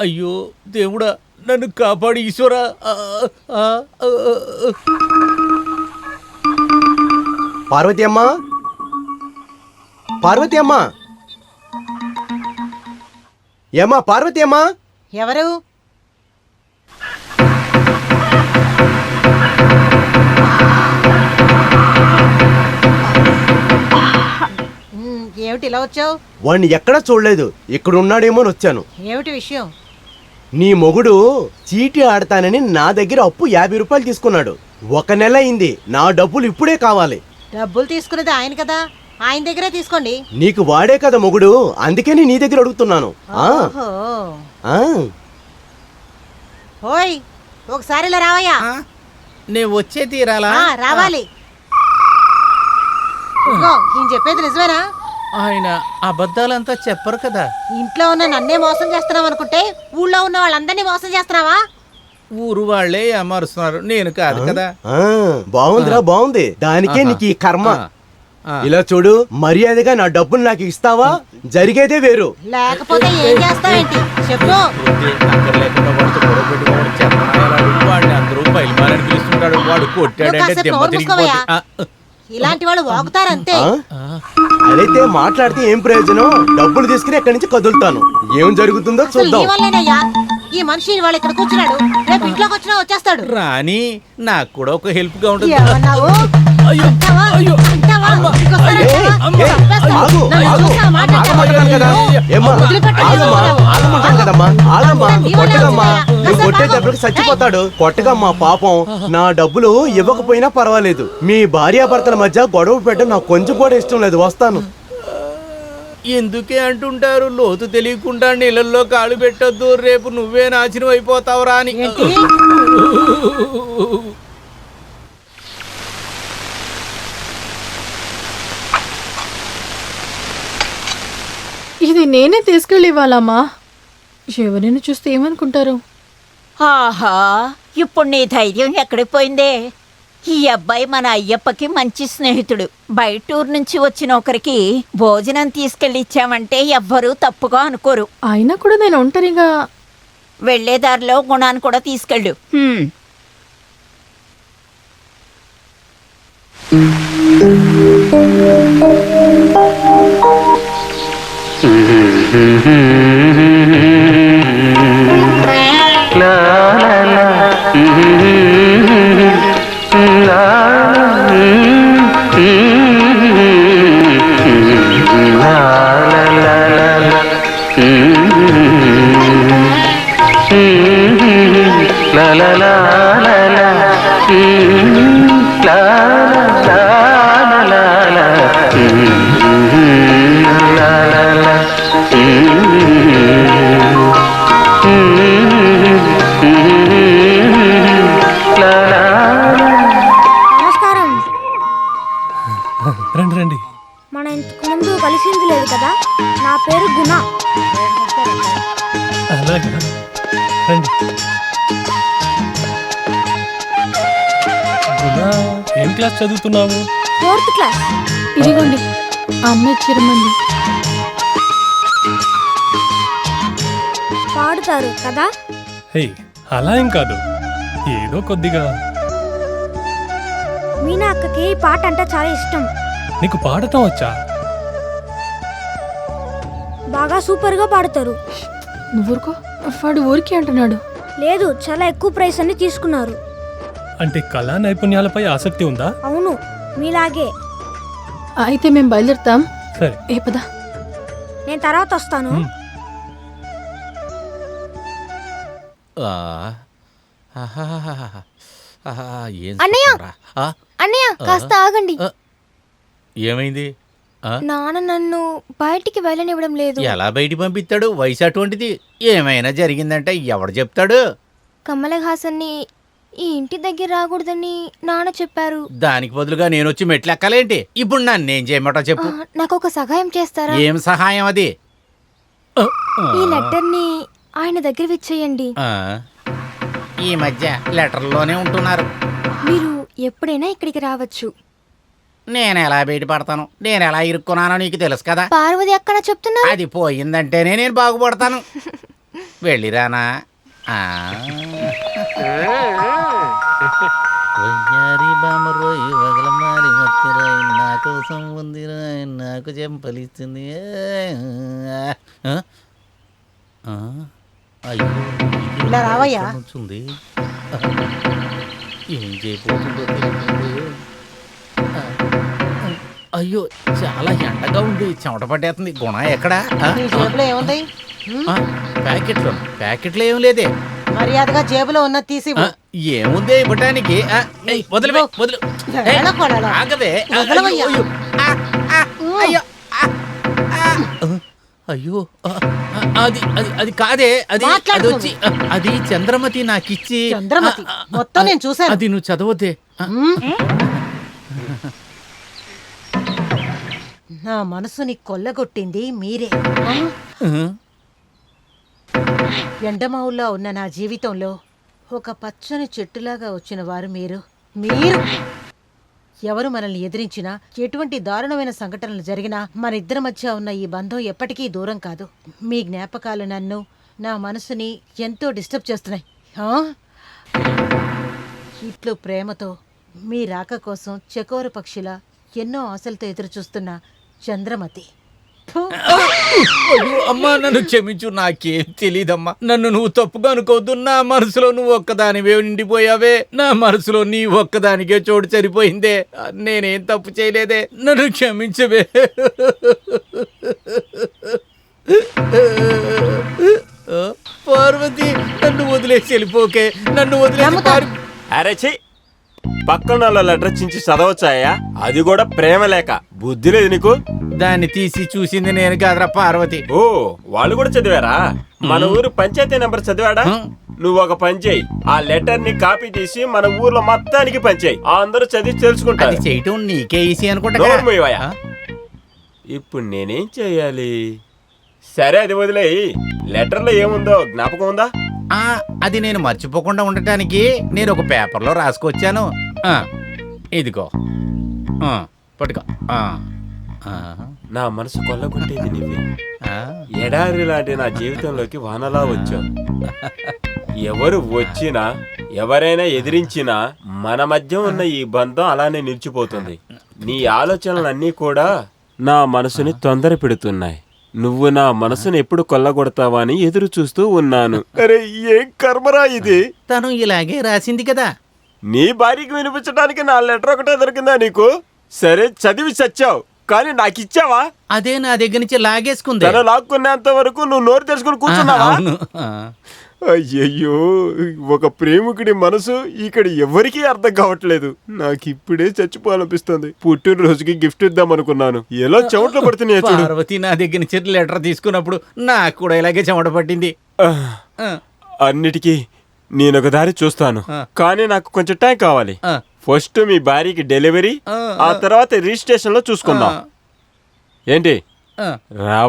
అయ్యో దేవుడా, నన్ను కాపాడు ఈశ్వరా. పార్వతి అమ్మా, పార్వతి అమ్మా, ఏమ్మా పార్వతి అమ్మా. ఎవరు? ఏమిటి ఇలా వచ్చావు? వాణ్ణి ఎక్కడా చూడలేదు, ఇక్కడ ఉన్నాడేమో అని వచ్చాను. ఏమిటి విషయం? నీ మొగుడు చీటీ ఆడతానని నా దగ్గర అప్పు 50 రూపాయలు తీసుకున్నాడు. 1 నెల అయింది, నా డబ్బులు ఇప్పుడే కావాలి. డబ్బులు తీసుకున్నది ఆయన కదా, ఆయన దగ్గరే తీసుకోండి. నీకు వాడే కదా మొగుడు, అందుకని నీ దగ్గర అడుగుతున్నాను. ఓయ్, ఒకసారి ఇలా రావయ్యా. నేను వచ్చే తీరాలా? రావాలి. నేను చెప్పేది నిజమేనా? ఆయన అబద్ధాలంతా చెప్పరు కదా. ఇంట్లో ఉన్న నన్నే మోసం చేస్తున్నావు అనుకుంటే ఊళ్ళో ఉన్న వాళ్ళందరినీ మోసం చేస్తున్నావా? ఊరు వాళ్లే అమరుస్తున్నారు, నేను కాదు కదా. బాగుందిరా, బాగుంది. దానికే నీకు ఈ కర్మ. ఇలా చూడు, మర్యాదగా నా డబ్బులు నాకు ఇస్తావా? జరిగేదే వేరు. లేకపోతే ఏం చేస్తావేంటి చెప్పు. అందరూ బయలుమారని పిలుస్తుంటాడు, వాడు కొట్టాడంటే ఇలాంటి వాళ్ళు వాగుతారంతే. అదైతే మాట్లాడితే ఏం ప్రయోజనం? డబ్బులు తీసుకుని ఎక్కడి నుంచి కదులుతాను. ఏం జరుగుతుందో చూద్దాం. ఈ మనిషి వాళ్ళు ఇక్కడ కూర్చున్నాడు, రేపు ఇంట్లోకి వచ్చినా వచ్చేస్తాడు. రాని నాకు కూడా ఒక హెల్ప్ గా ఉంటుంది. కొట్టే దెబ్బకి చచ్చిపోతాడు. కొట్టగమ్మా పాపం. నా డబ్బులు ఇవ్వకపోయినా పర్వాలేదు. మీ భార్యాభర్తల మధ్య గొడవ పెట్టడం నాకు కొంచెం కూడా ఇష్టం లేదు. వస్తాను. ఎందుకే అంటుంటారు, లోతు తెలియకుండా నీళ్ళల్లో కాలు పెట్టొద్దు, రేపు నువ్వే నాశనం అయిపోతావురా అని. ఇది నేనే తీసుకెళ్ళి ఇవ్వాలమ్మా. ఎవరైనా చూస్తే ఏమనుకుంటారు? ఆహా, ఇప్పుడు నీ ధైర్యం ఎక్కడికి పోయిందే? ఈ అబ్బాయి మన అయ్యప్పకి మంచి స్నేహితుడు. బయటూరు నుంచి వచ్చిన ఒకరికి భోజనం తీసుకెళ్ళి ఇచ్చామంటే ఎవ్వరూ తప్పుగా అనుకోరు. అయినా కూడా నేను ఒంటరిగా వెళ్లేదారిలో గుణాన్ని కూడా తీసుకెళ్ళు. రండి. మన ఇంతకు ముందు కలిసింది లేదు కదా. నా పేరు గుణ. అలాగా, రండి. గుణ, ఏం క్లాస్ చదువుతున్నావు? 4th class. ఇదిగోండి, అమ్మ చిరమంది. పాడుతారు కదా? హే, అలా ఏం కాదు, ఏదో కొద్దిగా. మీనా అక్కకి ఈ పాట అంటే చాలా ఇష్టం. నీకు పాడటం వచ్చా? బాగా సూపర్ గా పాడతారు. నువ్వురుకో, వాడు ఊరికి అంటున్నాడు. లేదు, చాలా ఎక్కువ ప్రైస్ అని తీసుకున్నారు. అంటే కళా నైపుణ్యాలపై ఆసక్తి ఉందా? అవును, మీలాగే. అయితే మేము బయలుదేరుతాం. సరే, ఏ పదా. నేను తర్వాత వస్తాను. ఆ, ఆహాహాహా. ఆహా, ఏం అన్నయ్య! చెప్పరా? ఆ, అన్నయ్య కాస్త ఆగండి. ఆ, ఏమైంది? ఆ, నాన్న నన్ను బయటికి వెళ్ళనివ్వడం లేదు. ఎలా బయటికి పంపిస్తాడు? వయసు అటువంటిది. ఏమైనా జరిగిందంటే ఎవడు చెప్తాడు? కమల్ హాసన్ని ఈ ఇంటి దగ్గర రాకూడదని నాన్న చెప్పారు. దానికి బదులుగా నేను వచ్చి మెట్లు ఎక్కాలేంటి? ఇప్పుడు నన్నేం చేయమంటా చెప్పు. నాకు ఒక సహాయం చేస్తారా? ఏం సహాయం అది? ఈ లెటర్ని ఆయన దగ్గర ఇచ్చేయండి. ఆ, ఈ మధ్య లెటర్లోనే ఉంటున్నారు. మీరు ఎప్పుడైనా ఇక్కడికి రావచ్చు. నేను ఎలా బయటపడతాను? నేను ఎలా ఇరుక్కున్నానో నీకు తెలుసు కదా. పార్వతి అక్కడ చెప్తున్నారు. అది పోయిందంటేనే నేను బాగుపడతాను. వెళ్ళిరానా? ఆ. వయ్యారి బామరోయ్ వగలమారి మత్తిరాయ్ నా కోసం ఉందిరాయ్ నాకు చెంపలిస్తుంది. ఆ? ఆ? అయ్యో, ఇలా రావయ్యా. నుంచుంది. ఏం చేయబోతుందో తెలియదు. అయ్యో, చాలా ఎండగా ఉంది, చెమట పట్టేస్తుంది. గుణ ఎక్కడా? నీ జేబులో ఏముంది? ప్యాకెట్లో ఏం లేదే. మర్యాదగా జేబులో ఉన్న తీసి ఇవ్వు. ఏముందే ఇవ్వటానికి? వదిలిపో, వదిలి. వెళ్ళకూడదు. ఆగవే. వదలవయ్యా. అయ్యో, అయ్యో, అయ్యో, అది అది అది కాదే. అది అది వచ్చి అది చంద్రమతి నాకిచ్చి. చంద్రమతి మొత్తం నేను చూశాను. అది నువ్వు చదవద్దే. నా మనసుని కొల్లగొట్టింది మీరే. ఎండమావుల్లో ఉన్న నా జీవితంలో ఒక పచ్చని చెట్టులాగా వచ్చిన వారు మీరు. ఎవరు మనల్ని ఎదిరించినా, ఎటువంటి దారుణమైన సంఘటనలు జరిగినా మన ఇద్దరి మధ్య ఉన్న ఈ బంధం ఎప్పటికీ దూరం కాదు. మీ జ్ఞాపకాలు నన్ను, నా మనసుని ఎంతో డిస్టర్బ్ చేస్తున్నాయి. ఇట్లు ప్రేమతో మీ రాక కోసం చకోర పక్షిలా ఎన్నో ఆశలతో ఎదురుచూస్తున్న చంద్రమతి. అమ్మా, నన్ను క్షమించు. నాకేం తెలీదమ్మా. నన్ను నువ్వు తప్పుగా అనుకోవద్దు. నా మనసులో నువ్వు ఒక్కదానివే నిండిపోయావే. నా మనసులో నీ ఒక్కదానికే చోటు సరిపోయిందే. నేనేం తప్పు చేయలేదే. నన్ను క్షమించవే. పార్వతి, నన్ను వదిలేసి వెళ్ళిపోకే. నన్ను వదిలేసి అరేచి పక్కన లెటర్ చించి చదవచ్చాయా? అది కూడా ప్రేమ లేక. బుద్ధి లేదు నీకు? దాన్ని తీసి చూసింది నేను కాదురా పార్వతి. ఓ, వాళ్ళు కూడా చదివారా? మన ఊరు పంచాయతీ నెంబర్ చదివాడా? నువ్వు ఒక పని చేయి, ఆ లెటర్ ని కాపీ తీసి మన ఊర్లో మొత్తానికి పంచేయి. అందరూ చదివి తెలుసుకుంటారు. అది చేయటం నీకే ఈజీ అనుకుంటా. నోరు మూయవయ్యా. ఇప్పుడు నేనేం చెయ్యాలి? సరే, అది వదిలేయి. లెటర్లో ఏముందో జ్ఞాపకం ఉందా? అది నేను మర్చిపోకుండా ఉండటానికి నేను ఒక పేపర్లో రాసుకొచ్చాను. ఇదిగో, పట్టుకో. నా మనసు కొల్లగొట్టేది నువ్వే. ఎడారి లాంటి నా జీవితంలోకి వానలా వచ్చావు. ఎవరు వచ్చినా, ఎవరైనా ఎదిరించినా మన మధ్య ఉన్న ఈ బంధం అలానే నిలిచిపోతుంది. నీ ఆలోచనలన్నీ కూడా నా మనసుని తొందర పెడుతున్నాయి. నువ్వు నా మనసుని ఎప్పుడు కొల్లగొడతావా అని ఎదురు చూస్తూ ఉన్నాను. అరే, ఏం కర్మరా ఇది? తను ఇలాగే రాసింది కదా. నీ భార్యకి వినిపించడానికి నా లెటర్ ఒకటే దొరికిందా నీకు? సరే, చదివి చచ్చావు, కానీ నాకు ఇచ్చావా? అదే నా దగ్గర నుంచి లాగేసుకుంది. తన లాక్కునేంత వరకు నువ్వు నోరు తెరుచుకుని కూర్చున్నావా? అయ్యయ్యో, ఒక ప్రేమికుడి మనసు ఇక్కడ ఎవరికీ అర్థం కావట్లేదు. నాకు ఇప్పుడే చచ్చిపోవాలనిపిస్తుంది. పుట్టినరోజుకి గిఫ్ట్ ఇద్దాం అనుకున్నాను, ఎలా చెమటలు పడుతున్నాయి చూడు. పార్వతి నా దగ్గర నుంచి లెటర్ తీసుకున్నప్పుడు నాకు కూడా ఇలాగే చెమట పట్టింది. అన్నిటికీ నేనొక దారి చూస్తాను, కానీ నాకు కొంచెం టైం కావాలి. ఫస్ట్ మీ భార్యకి డెలివరీ, ఆ తర్వాత రిజిస్ట్రేషన్ లో చూసుకుందాం. ఏంటి రా?